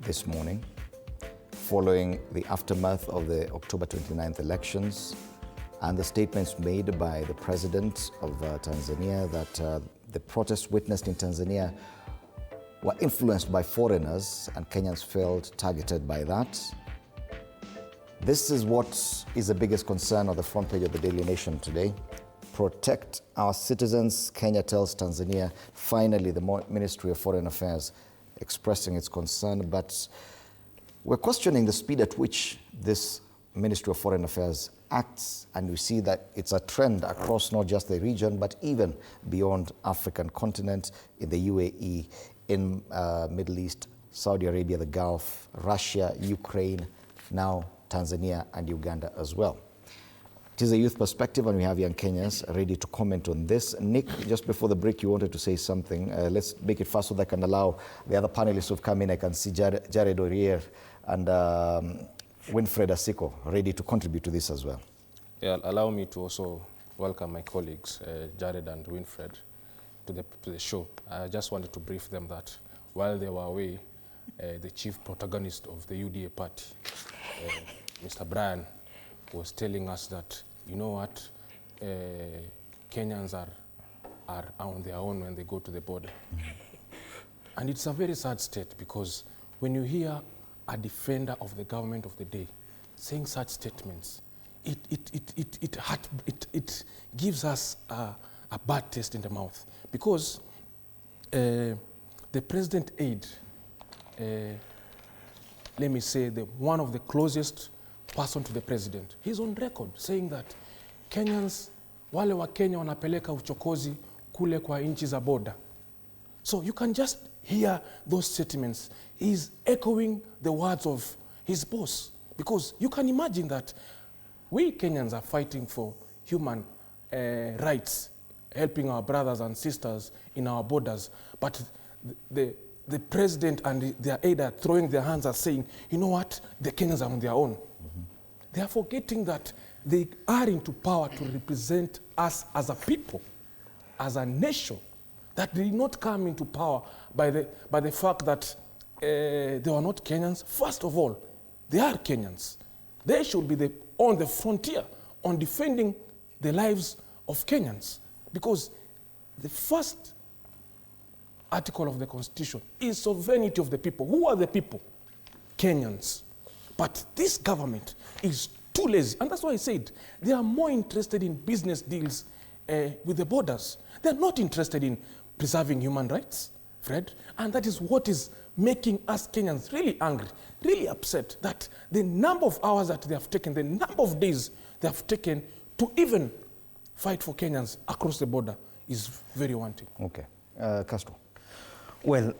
this morning following the aftermath of the October 29th elections and the statements made by the president of Tanzania that the protests witnessed in Tanzania were influenced by foreigners and Kenyans felt targeted by that. This is what is the biggest concern on the front page of the Daily Nation today. Protect our citizens, Kenya tells Tanzania. Finally, the Ministry of Foreign Affairs expressing its concern, but we're questioning the speed at which this Ministry of Foreign Affairs acts, and we see that it's a trend across not just the region, but even beyond African continent, in the UAE, in Middle East, Saudi Arabia, the Gulf, Russia, Ukraine, now Tanzania and Uganda as well. It is a youth perspective, and we have young Kenyans ready to comment on this. Nick, just before the break, you wanted to say something. Let's make it fast so that I can allow the other panelists who've come in. I can see Jared Orier and Winfred Asiko ready to contribute to this as well. Yeah, allow me to also welcome my colleagues, Jared and Winfred, to the show. I just wanted to brief them that while they were away, the chief protagonist of the UDA party, Mr. Brian, was telling us that, you know what, Kenyans are on their own when they go to the border. And it's a very sad state, because when you hear a defender of the government of the day saying such statements, it gives us a bad taste in the mouth, because the president aide, let me say, one of the closest person to the president, he's on record saying that Kenyans, wale wa Kenya wanapeleka uchokozi kule kwa nchi za border. So you can just hear those statements. He's echoing the words of his boss, because you can imagine that we Kenyans are fighting for human rights, helping our brothers and sisters in our borders, but the president and their aide are throwing their hands and saying, you know what, the Kenyans are on their own. They are forgetting that they are into power to represent us as a people, as a nation, that they did not come into power by the fact that they were not Kenyans. First of all, they are Kenyans. They should be on the frontier on defending the lives of Kenyans, because the first article of the Constitution is sovereignty of the people. Who are the people? Kenyans. But this government is too lazy, and that's why I said they are more interested in business deals with the borders. They're not interested in preserving human rights, Fred, and that is what is making us Kenyans really angry, really upset, that the number of hours that they have taken, the number of days they have taken to even fight for Kenyans across the border is very wanting. Okay. Castro. Well,